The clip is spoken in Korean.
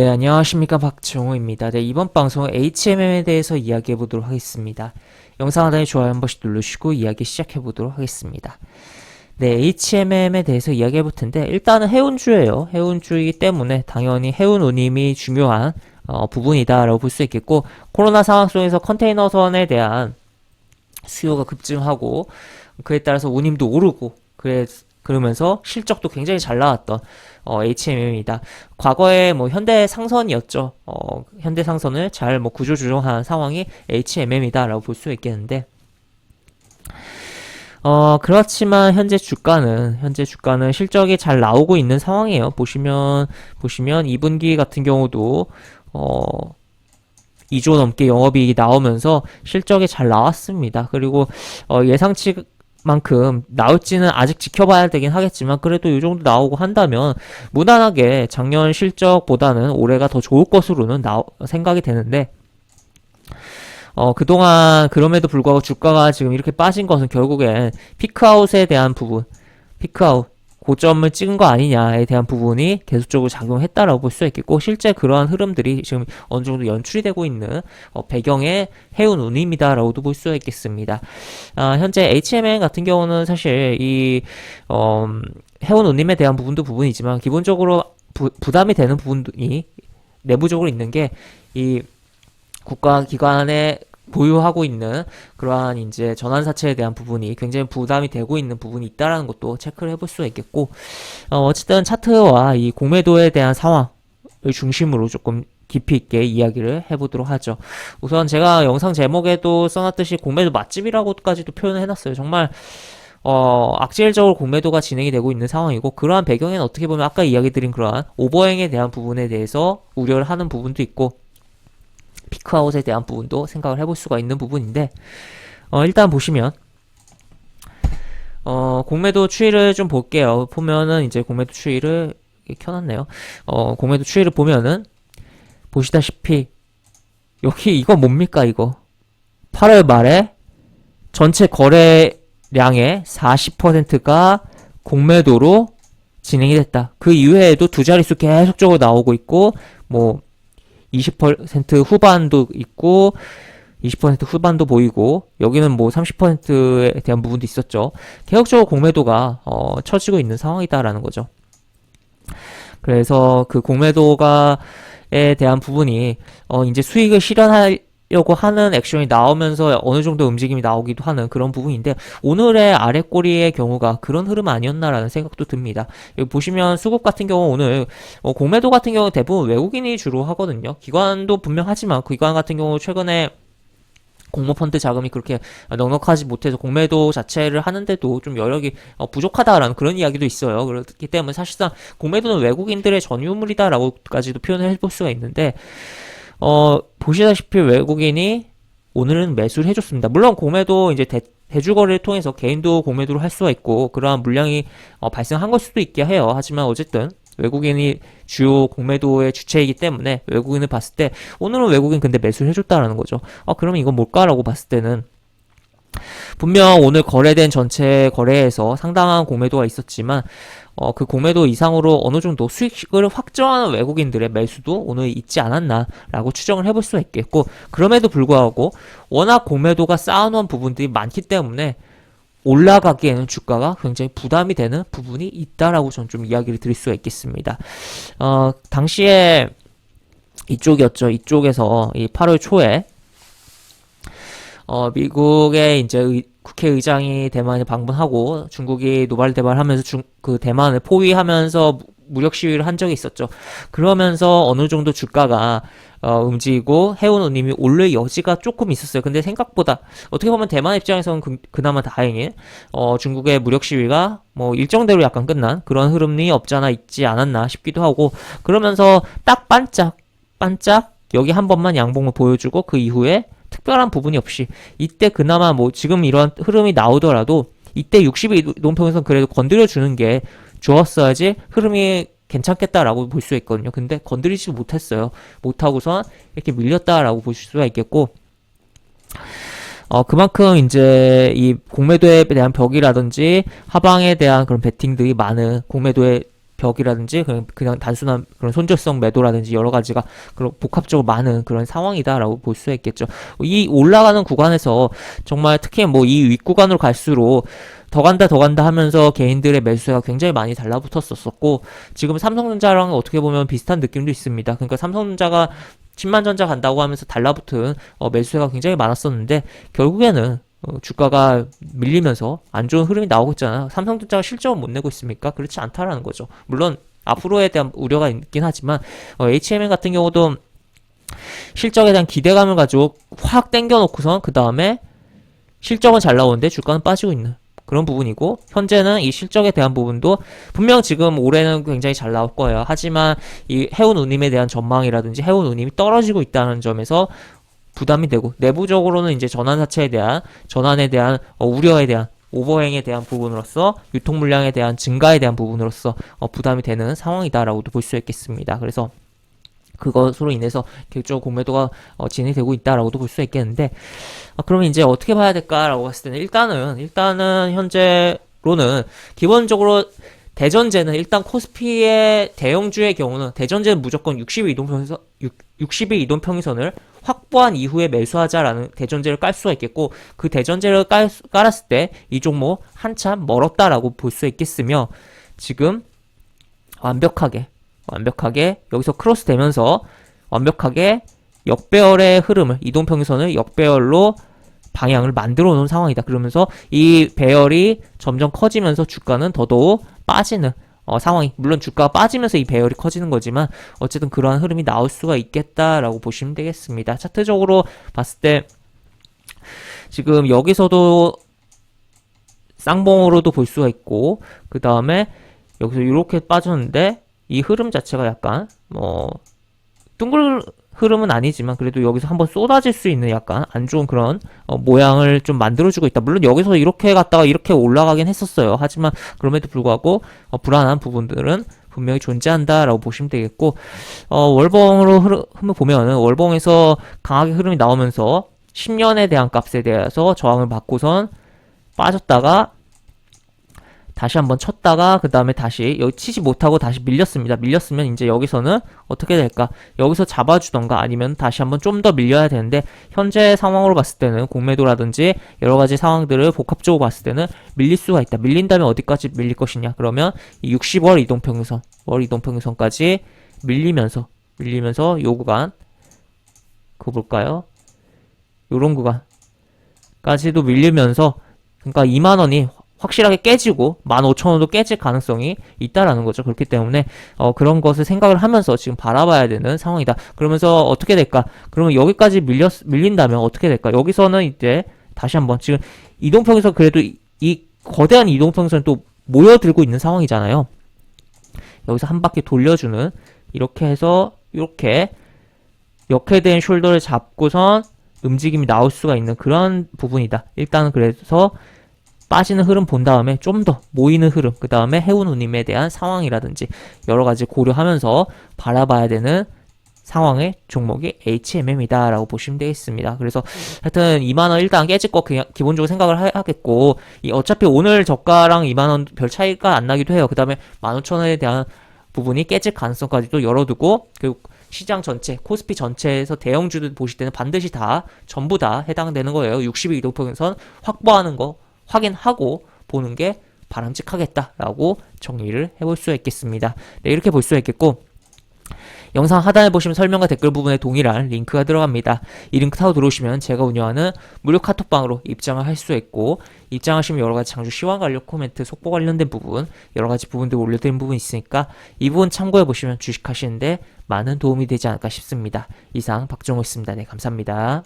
네, 안녕하십니까. 박정호입니다. 네, 이번 방송은 HMM에 대해서 이야기해 보도록 하겠습니다. 영상 하단에 좋아요 한 번씩 눌러주시고 이야기 시작해 보도록 하겠습니다. 네, HMM에 대해서 이야기해 볼 텐데, 일단은 해운주예요. 해운주이기 때문에 당연히 해운 운임이 중요한 부분이다라고 볼 수 있겠고, 코로나 상황 속에서 컨테이너선에 대한 수요가 급증하고, 그에 따라서 운임도 오르고, 그러면서 실적도 굉장히 잘 나왔던 HMM입니다. 과거에 뭐 현대상선이었죠. 현대상선을 잘 뭐 구조조정한 상황이 HMM이다라고 볼 수 있겠는데, 그렇지만 현재 주가는 실적이 잘 나오고 있는 상황이에요. 보시면 2분기 같은 경우도 2조 넘게 영업이익이 나오면서 실적이 잘 나왔습니다. 그리고 예상치만큼 나올지는 아직 지켜봐야 되긴 하겠지만, 그래도 이 정도 나오고 한다면 무난하게 작년 실적보다는 올해가 더 좋을 것으로는 생각이 되는데, 그동안 그럼에도 불구하고 주가가 지금 이렇게 빠진 것은 결국엔 피크아웃에 대한 부분, 피크아웃, 고점을 찍은 거 아니냐에 대한 부분이 계속적으로 작용했다라고 볼 수 있겠고, 실제 그러한 흐름들이 지금 어느 정도 연출이 되고 있는 배경의 해운 운임이다라고도 볼 수 있겠습니다. 현재 HMN 같은 경우는 사실 해운 운임에 대한 부분이지만, 기본적으로 부담이 되는 부분이 내부적으로 있는 게, 이 국가기관에 보유하고 있는 그러한 이제 전환사채에 대한 부분이 굉장히 부담이 되고 있는 부분이 있다라는 것도 체크를 해볼 수가 있겠고, 어쨌든 차트와 이 공매도에 대한 상황을 중심으로 조금 깊이 있게 이야기를 해보도록 하죠. 우선 제가 영상 제목에도 써놨듯이 공매도 맛집이라고까지도 표현을 해놨어요. 정말 악질적으로 공매도가 진행이 되고 있는 상황이고, 그러한 배경에는 어떻게 보면 아까 이야기 드린 그러한 오버행에 대한 부분에 대해서 우려를 하는 부분도 있고, 피크아웃에 대한 부분도 생각을 해볼 수가 있는 부분인데, 일단 보시면 공매도 추이를 좀 볼게요. 보면은 이제 공매도 추이를 켜놨네요. 공매도 추이를 보면은 보시다시피 여기 이거 뭡니까 이거? 8월 말에 전체 거래량의 40%가 공매도로 진행이 됐다. 그 이외에도 두 자릿수 계속적으로 나오고 있고, 뭐 20% 후반도 있고 20% 후반도 보이고, 여기는 뭐 30%에 대한 부분도 있었죠. 계속적으로 공매도가 처지고 있는 상황이다라는 거죠. 그래서 그 공매도가에 대한 부분이 이제 수익을 실현하려고 하는 액션이 나오면서 어느 정도 움직임이 나오기도 하는 그런 부분인데, 오늘의 아랫꼬리의 경우가 그런 흐름 아니었나라는 생각도 듭니다. 여기 보시면 수급 같은 경우 오늘 공매도 같은 경우 대부분 외국인이 주로 하거든요. 기관도 분명하지만 그 기관 같은 경우 최근에 공모펀드 자금이 그렇게 넉넉하지 못해서 공매도 자체를 하는데도 좀 여력이 부족하다라는 그런 이야기도 있어요. 그렇기 때문에 사실상 공매도는 외국인들의 전유물이다라고까지도 표현을 해볼 수가 있는데, 보시다시피 외국인이 오늘은 매수를 해줬습니다. 물론 공매도 이제 대주거래를 통해서 개인도 공매도를 할 수가 있고, 그러한 물량이 발생한 걸 수도 있게 해요. 하지만 어쨌든 외국인이 주요 공매도의 주체이기 때문에 외국인을 봤을 때 오늘은 외국인 근데 매수를 해줬다라는 거죠. 그러면 이건 뭘까라고 봤을 때는, 분명 오늘 거래된 전체 거래에서 상당한 공매도가 있었지만 그 공매도 이상으로 어느 정도 수익을 확정하는 외국인들의 매수도 오늘 있지 않았나라고 추정을 해볼 수가 있겠고, 그럼에도 불구하고 워낙 공매도가 쌓아놓은 부분들이 많기 때문에 올라가기에는 주가가 굉장히 부담이 되는 부분이 있다라고 저는 좀 이야기를 드릴 수가 있겠습니다. 당시에 이쪽이었죠. 이쪽에서 이 8월 초에 미국의 이제 국회의장이 대만에 방문하고 중국이 노발대발하면서 그 대만을 포위하면서 무력 시위를 한 적이 있었죠. 그러면서 어느 정도 주가가 움직이고 해운 운임이 오를 여지가 조금 있었어요. 근데 생각보다 어떻게 보면 대만 입장에서는 그나마 다행인 중국의 무력 시위가 뭐 일정대로 약간 끝난 그런 흐름이 없지 않아 있지 않았나 싶기도 하고, 그러면서 딱 반짝 여기 한 번만 양봉을 보여주고 그 이후에 특별한 부분이 없이, 이때 그나마 뭐 지금 이런 흐름이 나오더라도 이때 60일 이동평균선 그래도 건드려주는 게 좋았어야지 흐름이 괜찮겠다라고 볼 수 있거든요. 근데 건드리지 못했어요. 못하고선 이렇게 밀렸다라고 보실 수가 있겠고, 그만큼 이제 이 공매도에 대한 벽이라든지 하방에 대한 그런 베팅들이 많은 공매도에 벽이라든지 그냥 단순한 그런 손절성 매도라든지 여러 가지가 그런 복합적으로 많은 그런 상황이다라고 볼 수 있겠죠. 이 올라가는 구간에서 정말 특히 뭐 이 윗구간으로 갈수록 더 간다 하면서 개인들의 매수세가 굉장히 많이 달라붙었었고 지금 삼성전자랑 어떻게 보면 비슷한 느낌도 있습니다. 그러니까 삼성전자가 10만 전자 간다고 하면서 달라붙은 매수세가 굉장히 많았었는데 결국에는 주가가 밀리면서 안 좋은 흐름이 나오고 있잖아요. 삼성전자가 실적을 못 내고 있습니까? 그렇지 않다라는 거죠. 물론 앞으로에 대한 우려가 있긴 하지만 HMM 같은 경우도 실적에 대한 기대감을 가지고 확 땡겨놓고선 그 다음에 실적은 잘 나오는데 주가는 빠지고 있는 그런 부분이고 현재는 이 실적에 대한 부분도 분명 지금 올해는 굉장히 잘 나올 거예요. 하지만 이 해운 운임에 대한 전망이라든지 해운 운임이 떨어지고 있다는 점에서 부담이 되고 내부적으로는 이제 전환에 대한 우려에 대한 오버행에 대한 부분으로서 유통 물량에 대한 증가에 대한 부분으로서 부담이 되는 상황이다라고도 볼 수 있겠습니다. 그래서 그것으로 인해서 계획적으로 공매도가 진행이 되고 있다라고도 볼 수 있겠는데 그러면 이제 어떻게 봐야 될까라고 했을 때는 일단은 현재로는 기본적으로 대전제는 일단 코스피의 대형주의 경우는 대전제는 무조건 60일 이동평균선을 확보한 이후에 매수하자라는 대전제를 깔 수가 있겠고 그 대전제를 깔았을 때 이 종목 한참 멀었다라고 볼 수 있겠으며 지금 완벽하게 여기서 크로스 되면서 완벽하게 역배열의 흐름을 이동평균선을 역배열로 방향을 만들어 놓은 상황이다. 그러면서 이 배열이 점점 커지면서 주가는 더더욱 빠지는 상황이 물론 주가가 빠지면서 이 배열이 커지는 거지만 어쨌든 그러한 흐름이 나올 수가 있겠다라고 보시면 되겠습니다. 차트적으로 봤을 때 지금 여기서도 쌍봉으로도 볼 수가 있고 그 다음에 여기서 이렇게 빠졌는데 이 흐름 자체가 약간 둥글 흐름은 아니지만 그래도 여기서 한번 쏟아질 수 있는 약간 안 좋은 그런 모양을 좀 만들어주고 있다. 물론 여기서 이렇게 갔다가 이렇게 올라가긴 했었어요. 하지만 그럼에도 불구하고 불안한 부분들은 분명히 존재한다라고 보시면 되겠고 월봉으로 흐름을 보면은 월봉에서 강하게 흐름이 나오면서 10년에 대한 값에 대해서 저항을 받고선 빠졌다가 다시 한번 쳤다가 그 다음에 다시 여기 치지 못하고 다시 밀렸습니다. 밀렸으면 이제 여기서는 어떻게 될까? 여기서 잡아주던가 아니면 다시 한번 좀 더 밀려야 되는데 현재 상황으로 봤을 때는 공매도라든지 여러 가지 상황들을 복합적으로 봤을 때는 밀릴 수가 있다. 밀린다면 어디까지 밀릴 것이냐? 그러면 이 60월 이동평균선, 월 이동평균선까지 밀리면서 요 구간 그거 볼까요? 요런 구간까지도 밀리면서 그러니까 2만 원이 확실하게 깨지고 15,000원도 깨질 가능성이 있다라는 거죠. 그렇기 때문에 그런 것을 생각을 하면서 지금 바라봐야 되는 상황이다. 그러면서 어떻게 될까? 그러면 여기까지 밀린다면 어떻게 될까? 여기서는 이제 다시 한번 지금 이동평균선 그래도 이 거대한 이동평균선 또 모여들고 있는 상황이잖아요. 여기서 한 바퀴 돌려주는 이렇게 해서 이렇게 역회된 숄더를 잡고선 움직임이 나올 수가 있는 그런 부분이다. 일단은 그래서 빠지는 흐름 본 다음에 좀 더 모이는 흐름, 그 다음에 해운 운임에 대한 상황이라든지 여러 가지 고려하면서 바라봐야 되는 상황의 종목이 HMM이다 라고 보시면 되겠습니다. 그래서 하여튼 2만원 일단 깨질 거 그냥 기본적으로 생각을 하겠고 어차피 오늘 저가랑 2만원 별 차이가 안 나기도 해요. 그 다음에 15,000원에 대한 부분이 깨질 가능성까지도 열어두고 그리고 시장 전체, 코스피 전체에서 대형주들 보실 때는 반드시 전부 다 해당되는 거예요. 60일 이동평균선 확보하는 거 확인하고 보는 게 바람직하겠다라고 정리를 해볼 수 있겠습니다. 네, 이렇게 볼 수 있겠고 영상 하단에 보시면 설명과 댓글 부분에 동일한 링크가 들어갑니다. 이 링크 타고 들어오시면 제가 운영하는 무료 카톡방으로 입장을 할 수 있고 입장하시면 여러가지 장주 시황 관련 코멘트, 속보 관련된 부분 여러가지 부분들 올려드린 부분이 있으니까 이 부분 참고해보시면 주식하시는데 많은 도움이 되지 않을까 싶습니다. 이상 박정호였습니다. 네, 감사합니다.